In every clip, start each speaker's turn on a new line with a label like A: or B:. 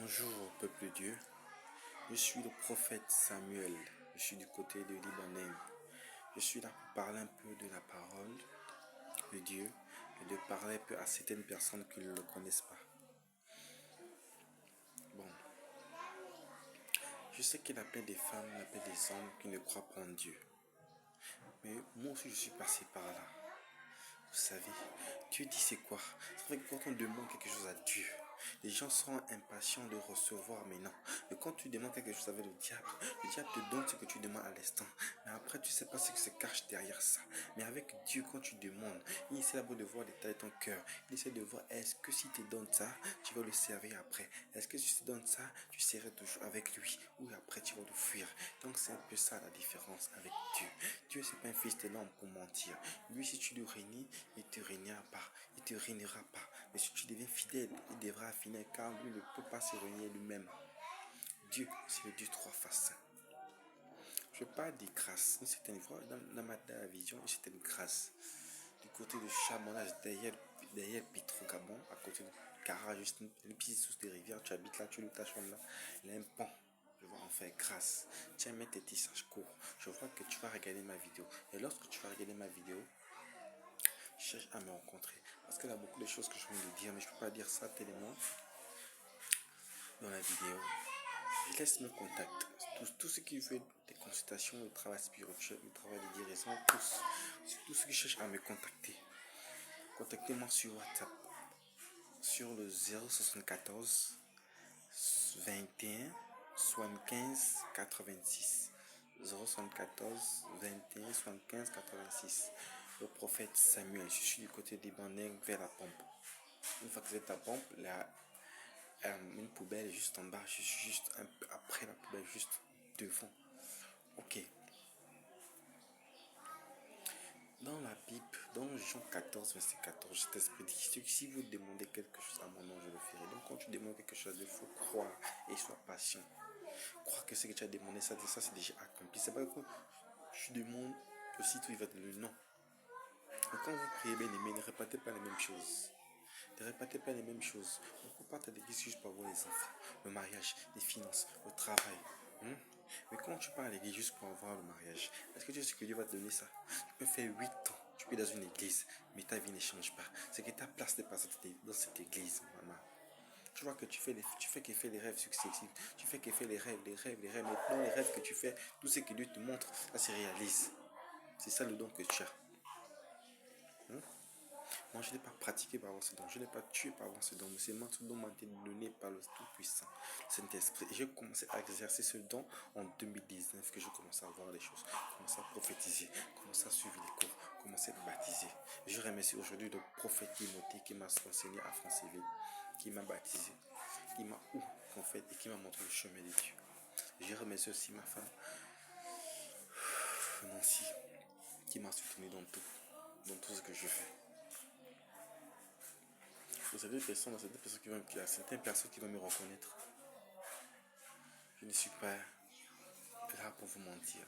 A: Bonjour peuple de Dieu, je suis le prophète Samuel, je suis du côté de Libanon. Je suis là pour parler un peu de la parole de Dieu et de parler un peu à certaines personnes qui ne le connaissent pas. Bon, je sais qu'il y a plein de femmes, il y a plein des hommes qui ne croient pas en Dieu. Mais moi aussi je suis passé par là. Vous savez, Dieu dit c'est quoi? C'est vrai que quand on demande quelque chose à Dieu, les gens sont impatients de recevoir, mais non. Mais quand tu demandes quelque chose avec le diable te donne ce que tu demandes à l'instant. Mais après, tu ne sais pas ce qui se cache derrière ça. Mais avec Dieu, quand tu demandes, il essaie d'abord de voir l'état de ton cœur. Il essaie de voir, est-ce que si tu te donnes ça, tu vas le servir après? Est-ce que si tu te donnes ça, tu seras toujours avec lui? Ou après, tu vas le fuir? Donc, c'est un peu ça la différence avec Dieu. Dieu, c'est pas un fils de l'homme pour mentir. Lui, si tu le régnes, il te régnera pas. Il te régnera pas. Mais si tu deviens fidèle, il devra finir car lui ne peut pas se régner lui-même. Dieu, c'est le Dieu trois faces. Je parle des grâces. Une certaine fois, dans la vision, une certaine grâce. Du côté de Chamonage, derrière Pitro Gabon, à côté de Cara, juste une petite source de rivière, tu habites là, tu loues ta chambre là, il y a un pont. Je vois enfin grâce. Tiens, mets tes tissages courts. Je vois que tu vas regarder ma vidéo. Et lorsque tu vas regarder ma vidéo, cherche à me rencontrer. Parce qu'il y a beaucoup de choses que je viens de dire, mais je ne peux pas dire ça tellement dans la vidéo. Je laisse mon contact. Tous ceux qui veulent des consultations, le travail spirituel, le travail de guérison, tous ceux qui cherchent à me contacter, contactez-moi sur WhatsApp, sur le 074 21 75 86. 074 21 75 86. Le prophète Samuel, je suis du côté des Bandings vers la pompe. Une fois que vous êtes à la pompe, une poubelle est juste en bas, je suis juste un peu après la poubelle, juste devant. Ok. Dans la Bible, dans Jean 14, verset 14, cet esprit dit que si vous demandez quelque chose à mon nom, je le ferai. Donc quand tu demandes quelque chose, il faut croire et sois patient. Croire que ce que tu as demandé, ça c'est déjà accompli. C'est pas que tu demandes aussitôt il va te dire non. Et quand vous priez bien aimé, ne répétez pas les mêmes choses. Ne répétez pas les mêmes choses. On ne peut pas t'aider juste pour avoir les enfants, le mariage, les finances, le travail. Mais quand tu pars à l'église juste pour avoir le mariage, est-ce que tu sais que Dieu va te donner ça? Tu peux faire 8 ans, tu peux être dans une église, mais ta vie ne change pas. C'est que ta place n'est pas dans cette église, maman. Tu vois que tu fais les rêves successifs. Tu fais les rêves. Maintenant, les rêves que tu fais, tout ce que Dieu te montre, ça se réalise. C'est ça le don que tu as. Moi, je n'ai pas pratiqué par ce don, je n'ai pas tué par ce don, mais c'est moi, ce don m'a été donné par le Tout-Puissant, Saint-Esprit. Et j'ai commencé à exercer ce don en 2019, que j'ai commencé à voir les choses, commencé à prophétiser, commencé à suivre les cours, commencé à baptiser. Je remercie aujourd'hui le prophète Timothée qui m'a enseigné à Franceville, qui m'a baptisé, qui m'a en fait, et qui m'a montré le chemin de Dieu. Je remercie aussi ma femme, Nancy, qui m'a soutenu dans tout ce que je fais. Vous savez, il y a certaines personnes qui vont me reconnaître. Je ne suis pas là pour vous mentir.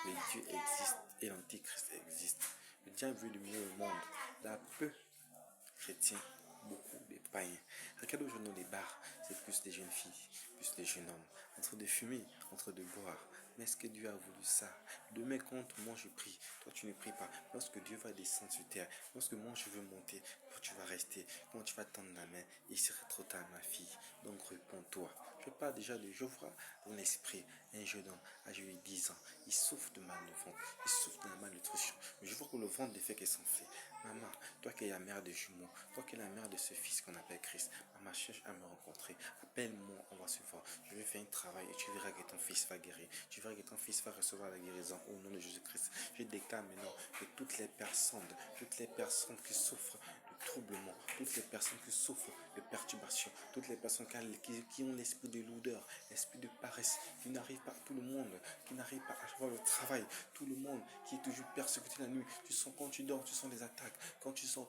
A: Mais Dieu existe et l'Antichrist existe. Le diable veut dominer le monde. Il y a peu chrétiens, beaucoup de païens. Regardez aujourd'hui dans les bars, c'est plus des jeunes filles, plus des jeunes hommes, en train de fumer, en train de boire. Mais est-ce que Dieu a voulu ça? Demain, quand moi je prie, toi tu ne pries pas. Lorsque Dieu va descendre sur terre, lorsque moi je veux monter, toi tu vas rester. Quand tu vas tendre la main, il sera trop tard, ma fille. Donc réponds-toi. Je parle déjà de, je vois dans l'esprit un jeune homme âgé de 10 ans. Il souffre de mal de ventre, il souffre de la malnutrition. Mais je vois que le ventre ne fait que s'enfler. Maman, toi qui es la mère de jumeaux, toi qui es la mère de ce fils qu'on appelle Christ, maman cherche à me rencontrer. Appelle-moi, on va se voir. Je vais faire un travail et tu verras que ton fils va guérir. Tu verras que ton fils va recevoir la guérison au nom de Jésus-Christ. Je déclare maintenant que toutes les personnes qui souffrent de troublement, toutes les personnes qui souffrent de perturbations, toutes les personnes qui ont l'esprit de lourdeur, l'esprit de paresse, qui n'arrivent pas, tout le monde, qui n'arrive pas à avoir le travail, tout le monde qui est toujours persécuté la nuit. Tu sens quand tu dors, tu sens des attaques. Quand tu sens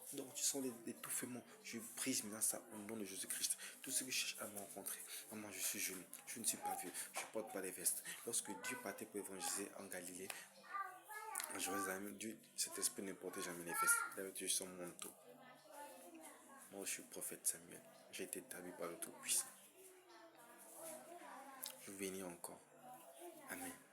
A: des étouffements. Je brise maintenant ça au nom de Jésus-Christ. Tous ceux qui cherchent à me rencontrer. Maman, je suis jeune, je ne suis pas vieux, je ne porte pas les vestes. Lorsque Dieu partait pour évangéliser en Galilée, Dieu, cet esprit ne portait jamais les vestes. Il avait toujours son manteau. Moi, je suis le prophète Samuel. J'ai été établi par le Tout-Puissant. venir encore. Amen.